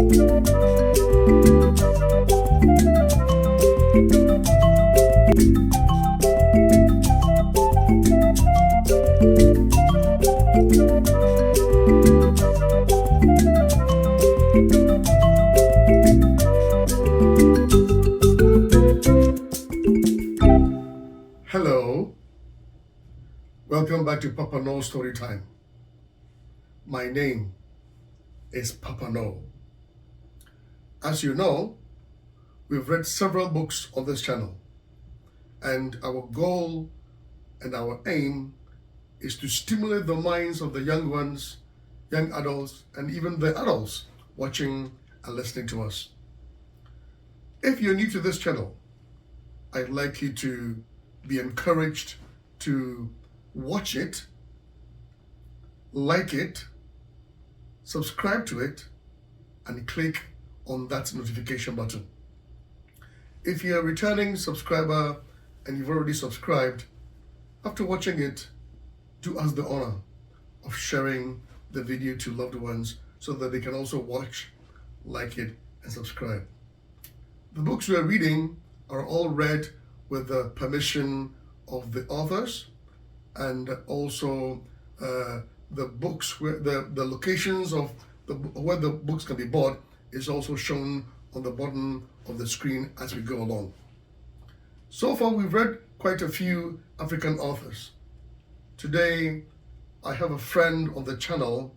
Hello, welcome back to Papa-Norr Story Time. My name is Papa-Norr. As you know, we've read several books on this channel, and our goal and our aim is to stimulate the minds of the young ones, young adults, and even the adults watching and listening to us. If you're new to this channel, I'd like you to be encouraged to watch it, like it, subscribe to it, and click on that notification button. If you're a returning subscriber and you've already subscribed, after watching it, do us the honor of sharing the video to loved ones so that they can also watch, like it, and subscribe. The books we are reading are all read with the permission of the authors, and also the books where the locations of where the books can be bought is also shown on the bottom of the screen as we go along. So far we've read quite a few African authors. Today I have a friend on the channel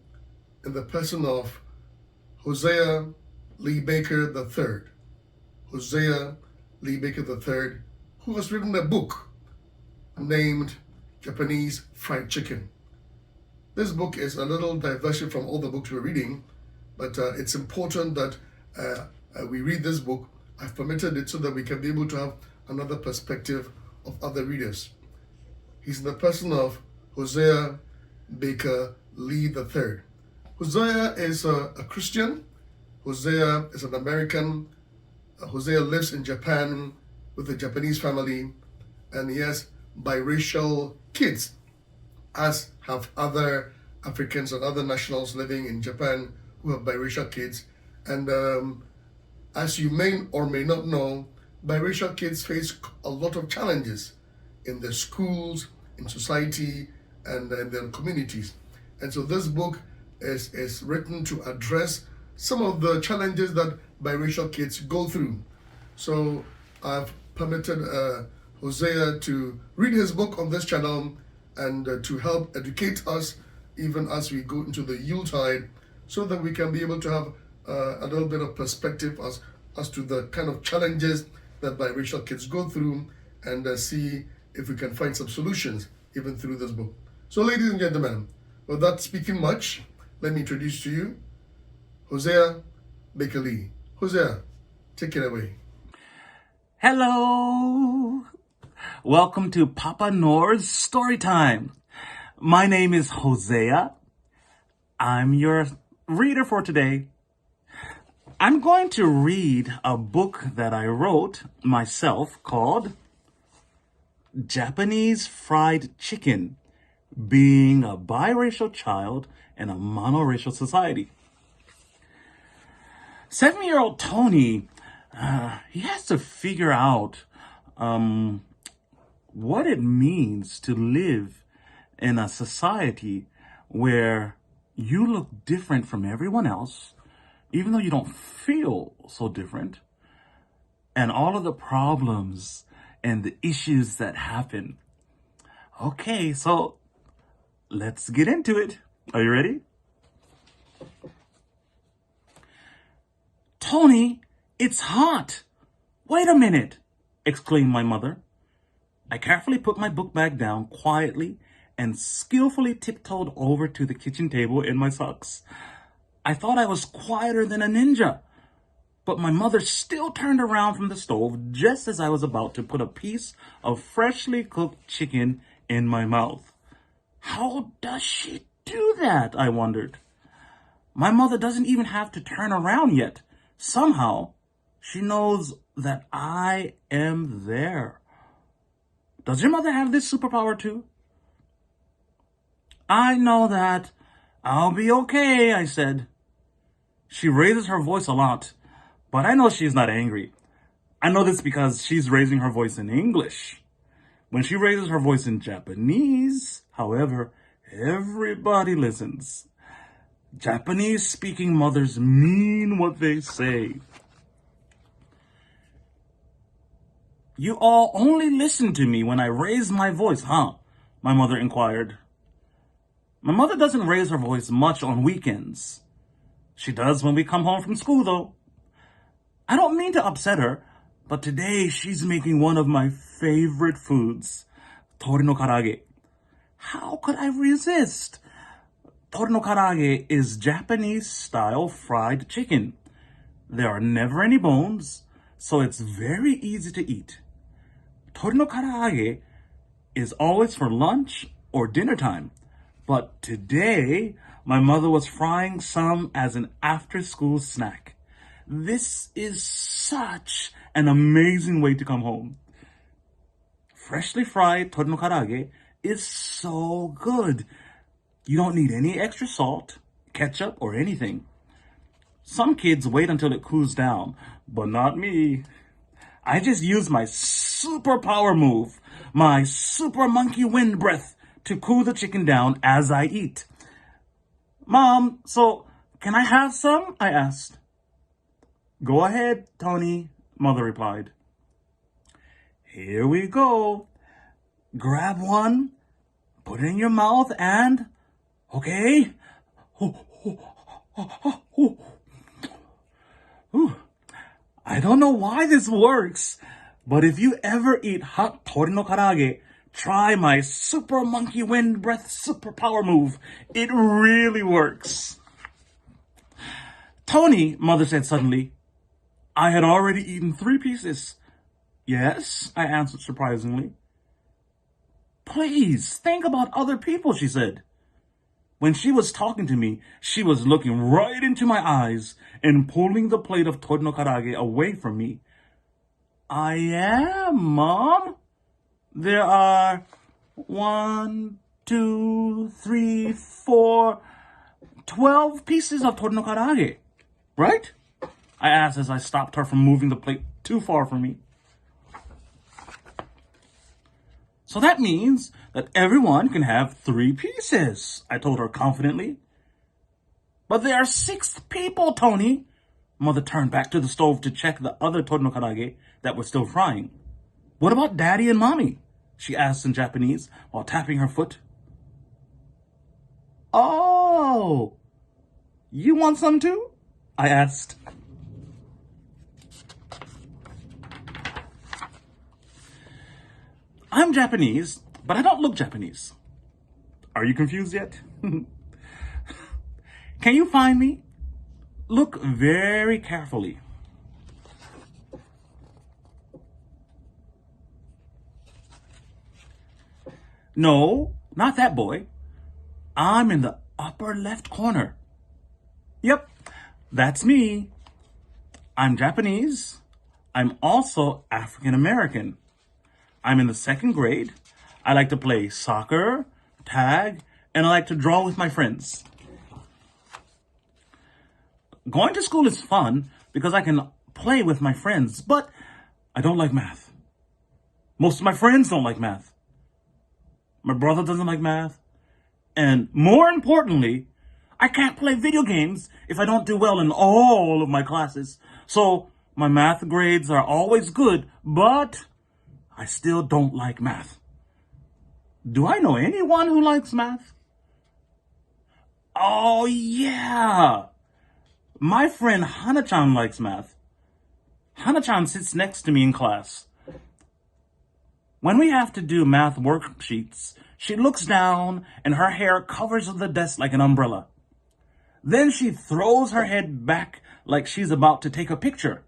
in the person of Hosea Lee Baker III. Hosea Lee Baker III, who has written a book named Japanese Fried Chicken. This book is a little diversion from all the books we're reading, but it's important that we read this book. I've permitted it so that we can be able to have another perspective of other readers. He's in the person of Hosea Baker Lee III. Hosea is a Christian. Hosea is an American. Hosea lives in Japan with a Japanese family, and he has biracial kids, as have other Africans and other nationals living in Japan who have biracial kids. And as you may or may not know, biracial kids face a lot of challenges in their schools, in society, and in their communities. And so this book is written to address some of the challenges that biracial kids go through. So I've permitted Hosea to read his book on this channel and to help educate us even as we go into the Yuletide, so that we can be able to have a little bit of perspective as to the kind of challenges that biracial kids go through, and see if we can find some solutions even through this book. So ladies and gentlemen, without speaking much, let me introduce to you Hosea Baker Lee. Hosea, take it away. Hello! Welcome to Papa-Norr's Story Time. My name is Hosea. I'm your reader for today. I'm going to read a book that I wrote myself called Japanese Fried Chicken, Being a Biracial Child in a Monoracial Society. 7-year-old Tony, he has to figure out what it means to live in a society where you look different from everyone else, even though you don't feel so different, and all of the problems and the issues that happen. Okay, so let's get into it. Are you ready? Tony, it's hot. Wait a minute, exclaimed my mother. I carefully put my book bag down quietly and skillfully tiptoed over to the kitchen table in my socks. I thought I was quieter than a ninja, but my mother still turned around from the stove just as I was about to put a piece of freshly cooked chicken in my mouth. How does she do that? I wondered. My mother doesn't even have to turn around yet. Somehow, she knows that I am there. Does your mother have this superpower too? I know that. I'll be okay, I said. She raises her voice a lot, but I know she's not angry. I know this because she's raising her voice in English. When she raises her voice in Japanese, however, everybody listens. Japanese speaking mothers mean what they say. You all only listen to me when I raise my voice, huh? My mother inquired. My mother doesn't raise her voice much on weekends. She does when we come home from school, though. I don't mean to upset her, but today she's making one of my favorite foods, tori no karage. How could I resist? Tori no karage is Japanese-style fried chicken. There are never any bones, so it's very easy to eat. Tori no karage is always for lunch or dinner time, but today my mother was frying some as an after-school snack. This is such an amazing way to come home. Freshly fried tori no karage is so good. You don't need any extra salt, ketchup, or anything. Some kids wait until it cools down, but not me. I just use my superpower move, my super monkey wind breath, to cool the chicken down as I eat. Mom, so can I have some? I asked. Go ahead, Tony, Mother replied. Here we go. Grab one, put it in your mouth, and... Okay? I don't know why this works, but if you ever eat hot tori no karage, try my super monkey wind breath superpower move. It really works. Tony, Mother said suddenly. I had already eaten 3 pieces. Yes, I answered surprisingly. Please, think about other people, she said. When she was talking to me, she was looking right into my eyes and pulling the plate of tori no karage away from me. I am, Mom. There are 1, 2, 3, 4, 12 pieces of tori no karage, right? I asked as I stopped her from moving the plate too far from me. So that means that everyone can have 3 pieces, I told her confidently. But there are 6 people, Tony. Mother turned back to the stove to check the other tori no karage that was still frying. What about Daddy and Mommy? She asked in Japanese while tapping her foot. Oh, you want some too? I asked. I'm Japanese, but I don't look Japanese. Are you confused yet? Can you find me? Look very carefully. No, not that boy. I'm in the upper left corner. Yep, that's me. I'm Japanese. I'm also African American. I'm in the 2nd grade. I like to play soccer, tag, and I like to draw with my friends. Going to school is fun because I can play with my friends, but I don't like math. Most of my friends don't like math. My brother doesn't like math. And more importantly, I can't play video games if I don't do well in all of my classes. So my math grades are always good, but I still don't like math. Do I know anyone who likes math? Oh, yeah. My friend Hana-chan likes math. Hana-chan sits next to me in class. When we have to do math worksheets, she looks down and her hair covers the desk like an umbrella. Then she throws her head back like she's about to take a picture.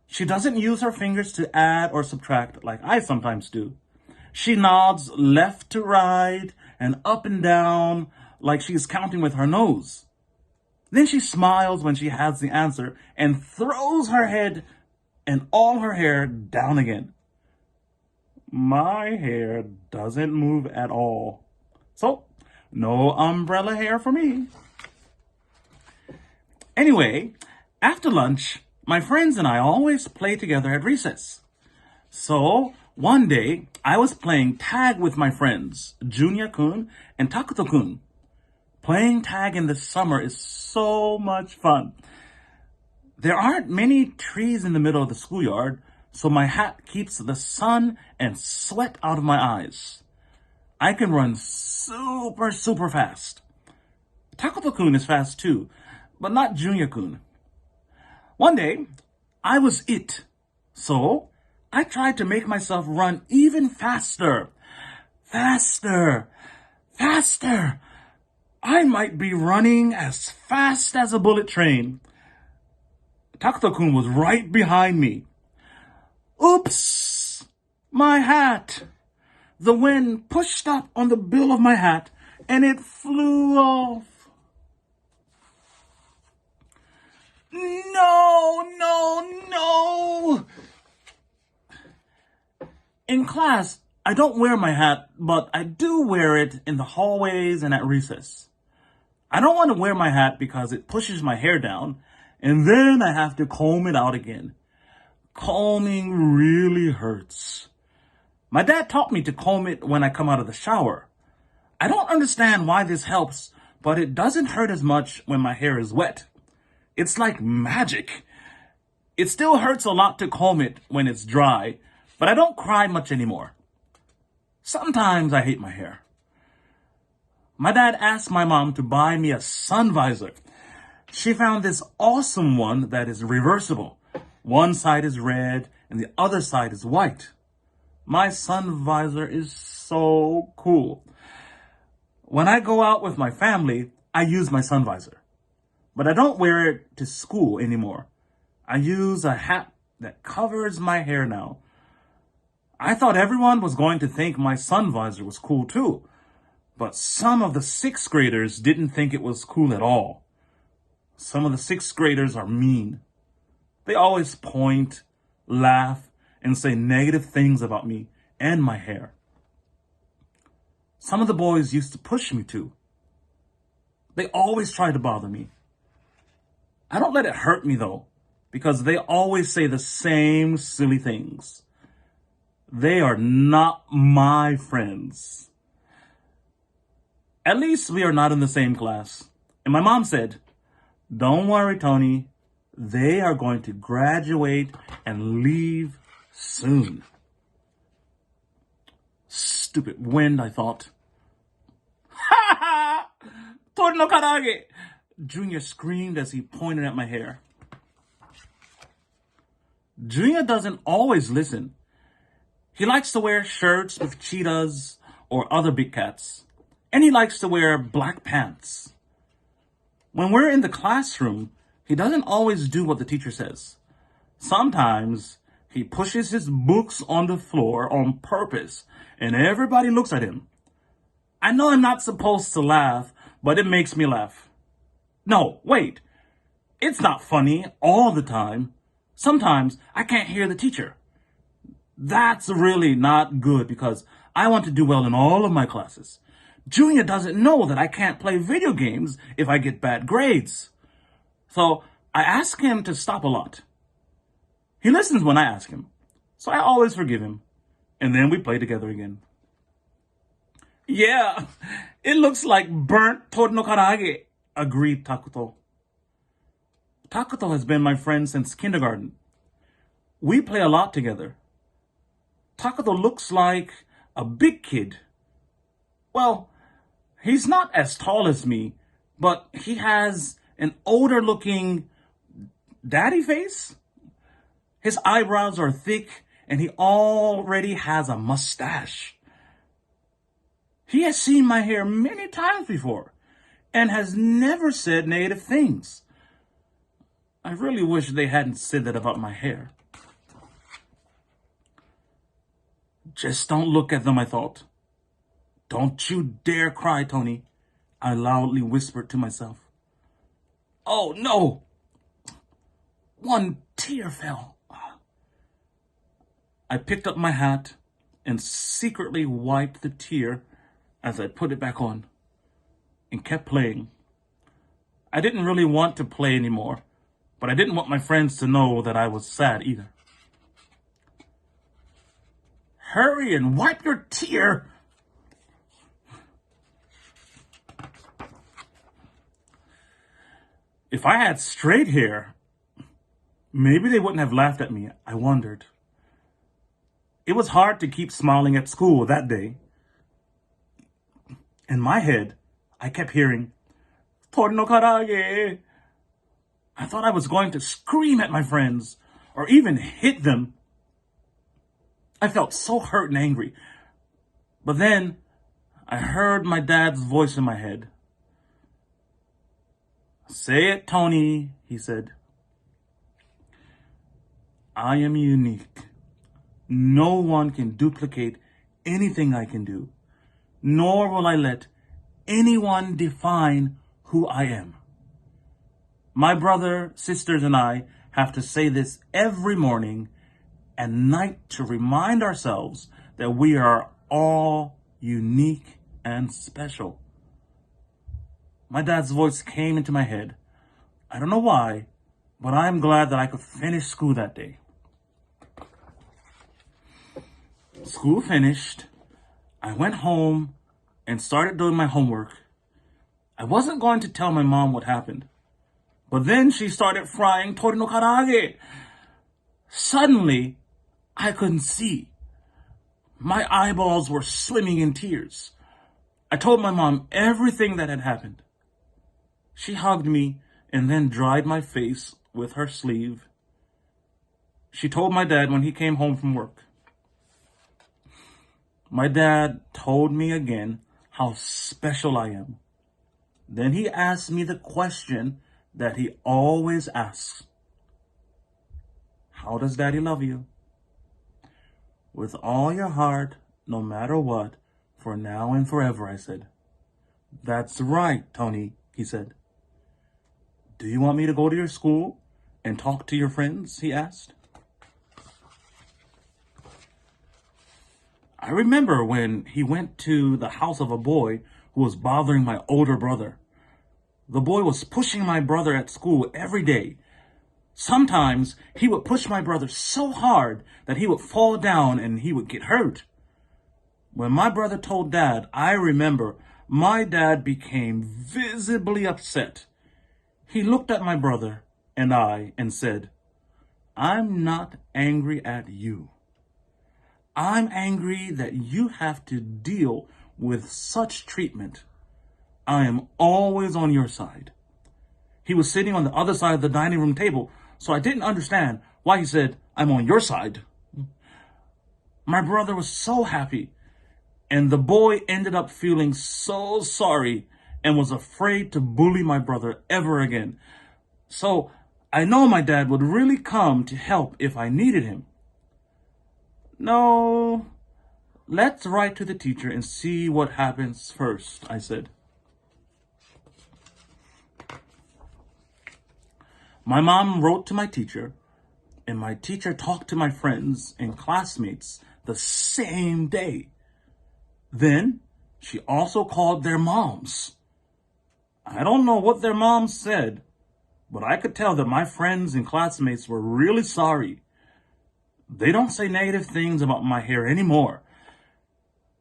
She doesn't use her fingers to add or subtract like I sometimes do. She nods left to right and up and down like she's counting with her nose. Then she smiles when she has the answer and throws her head and all her hair down again. My hair doesn't move at all. So, no umbrella hair for me. Anyway, after lunch, my friends and I always play together at recess. So, one day, I was playing tag with my friends, Junya-kun and Takuto-kun. Playing tag in the summer is so much fun. There aren't many trees in the middle of the schoolyard, so my hat keeps the sun and sweat out of my eyes. I can run super fast. Takuto-kun is fast too, but not Junya-kun. One day, I was it, so I tried to make myself run even faster. Faster! I might be running as fast as a bullet train. Takuto-kun was right behind me. Oops! My hat! The wind pushed up on the bill of my hat and it flew off. No! In class, I don't wear my hat, but I do wear it in the hallways and at recess. I don't want to wear my hat because it pushes my hair down, and then I have to comb it out again. Combing really hurts. My dad taught me to comb it when I come out of the shower. I don't understand why this helps, but it doesn't hurt as much when my hair is wet. It's like magic. It still hurts a lot to comb it when it's dry, but I don't cry much anymore. Sometimes I hate my hair. My dad asked my mom to buy me a sun visor. She found this awesome one that is reversible. One side is red and the other side is white. My sun visor is so cool. When I go out with my family, I use my sun visor. But I don't wear it to school anymore. I use a hat that covers my hair now. I thought everyone was going to think my sun visor was cool too. But some of the 6th graders didn't think it was cool at all. Some of the 6th graders are mean. They always point, laugh, and say negative things about me and my hair. Some of the boys used to push me too. They always try to bother me. I don't let it hurt me though, because they always say the same silly things. They are not my friends. At least we are not in the same class. And my mom said, "Don't worry, Tony. They are going to graduate and leave soon." Stupid wind, I thought. Ha ha! Tori no karage! Junior screamed as he pointed at my hair. Junior doesn't always listen. He likes to wear shirts with cheetahs or other big cats. And he likes to wear black pants. When we're in the classroom, he doesn't always do what the teacher says. Sometimes he pushes his books on the floor on purpose, and everybody looks at him. I know I'm not supposed to laugh, but it makes me laugh. No, wait. It's not funny all the time. Sometimes I can't hear the teacher. That's really not good because I want to do well in all of my classes. Junior doesn't know that I can't play video games if I get bad grades. So I ask him to stop a lot. He listens when I ask him, so I always forgive him. And then we play together again. Yeah, it looks like burnt tori no karage, agreed Takuto. Takuto has been my friend since kindergarten. We play a lot together. Takuto looks like a big kid. Well, he's not as tall as me, but he has an older looking daddy face. His eyebrows are thick and he already has a mustache. He has seen my hair many times before and has never said negative things. I really wish they hadn't said that about my hair. Just don't look at them, I thought. Don't you dare cry, Tony, I loudly whispered to myself. Oh, no! One tear fell. I picked up my hat and secretly wiped the tear as I put it back on and kept playing. I didn't really want to play anymore, but I didn't want my friends to know that I was sad either. Hurry and wipe your tear. If I had straight hair, maybe they wouldn't have laughed at me, I wondered. It was hard to keep smiling at school that day. In my head, I kept hearing, "Tori no karage." I thought I was going to scream at my friends or even hit them. I felt so hurt and angry. But then I heard my dad's voice in my head. "Say it, Tony," he said. "I am unique. No one can duplicate anything I can do, nor will I let anyone define who I am." My brother, sisters, and I have to say this every morning and night to remind ourselves that we are all unique and special. My dad's voice came into my head. I don't know why, but I'm glad that I could finish school that day. School finished. I went home and started doing my homework. I wasn't going to tell my mom what happened, but then she started frying tori no karage. Suddenly, I couldn't see. My eyeballs were swimming in tears. I told my mom everything that had happened. She hugged me and then dried my face with her sleeve. She told my dad when he came home from work. My dad told me again how special I am. Then he asked me the question that he always asks. "How does Daddy love you?" "With all your heart, no matter what, for now and forever," I said. "That's right, Tony," he said. "Do you want me to go to your school and talk to your friends?" he asked. I remember when he went to the house of a boy who was bothering my older brother. The boy was pushing my brother at school every day. Sometimes he would push my brother so hard that he would fall down and he would get hurt. When my brother told Dad, I remember my dad became visibly upset. He looked at my brother and I and said, "I'm not angry at you. I'm angry that you have to deal with such treatment. I am always on your side." He was sitting on the other side of the dining room table, so I didn't understand why he said, "I'm on your side." My brother was so happy, and the boy ended up feeling so sorry and was afraid to bully my brother ever again. So I know my dad would really come to help if I needed him. "No, let's write to the teacher and see what happens first," I said. My mom wrote to my teacher, and my teacher talked to my friends and classmates the same day. Then she also called their moms. I don't know what their moms said, but I could tell that my friends and classmates were really sorry. They don't say negative things about my hair anymore.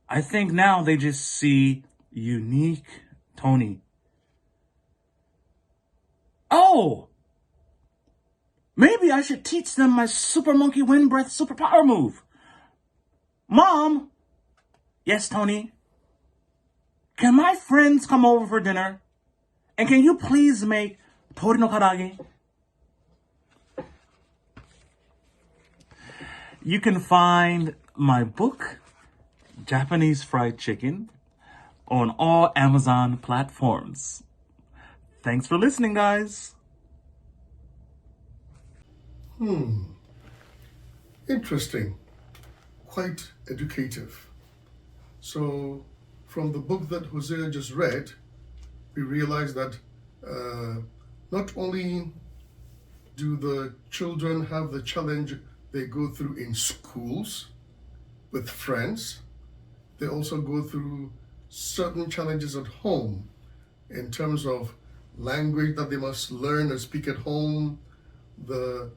I think now they just see unique Tony. Oh! Maybe I should teach them my super monkey wind breath superpower move. Mom! Yes, Tony? Can my friends come over for dinner? And can you please make tori no karage? You can find my book, Japanese Fried Chicken, on all Amazon platforms. Thanks for listening, guys. Interesting. Quite educative. So, from the book that Hosea just read, we realize that not only do the children have the challenge they go through in schools with friends, they also go through certain challenges at home in terms of language that they must learn and speak at home. The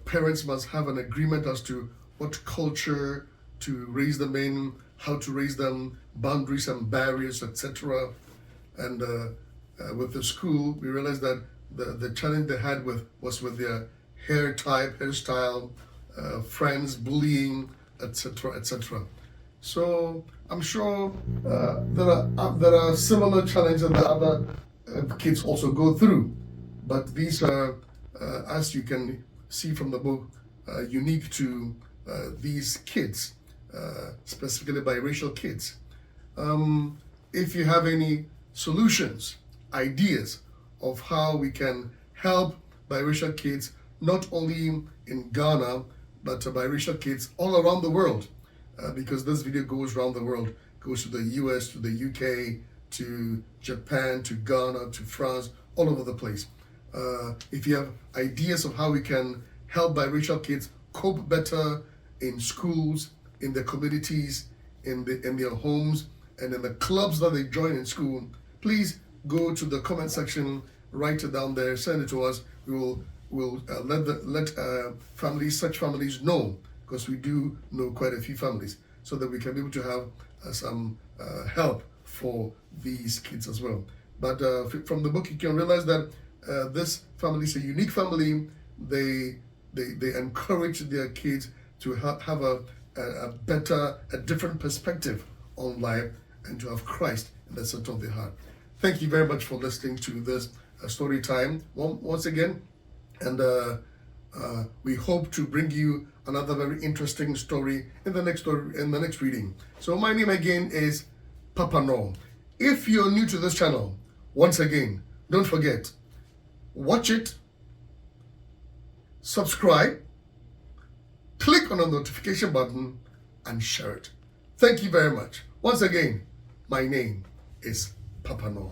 parents must have an agreement as to what culture to raise them in, how to raise them, boundaries and barriers, etc. And with the school, we realized that the challenge they had was with their hairstyle, friends, bullying, etc., etc. So I'm sure there are similar challenges that other kids also go through, but these are, as you can see from the book, unique to these kids, specifically biracial kids. If you have any solutions, ideas of how we can help biracial kids, not only in Ghana, but biracial kids all around the world, because this video goes around the world, goes to the US, to the UK, to Japan, to Ghana, to France, all over the place. If you have ideas of how we can help biracial kids cope better in schools, in their communities, in their homes, and in the clubs that they join in school, please go to the comment section, write it down there, send it to us. We'll let such families know, because we do know quite a few families, so that we can be able to have some help for these kids as well. But from the book, you can realize that this family is a unique family. They encourage their kids to have a different perspective on life, and to have Christ in the center of their heart. Thank you very much for listening to this story time once again, and we hope to bring you another very interesting story in the next reading. So my name again is Papa-Norr. If you're new to this channel, once again, don't forget, watch it, subscribe, click on the notification button, and share it. Thank you very much. Once again, my name is Papa-Norr.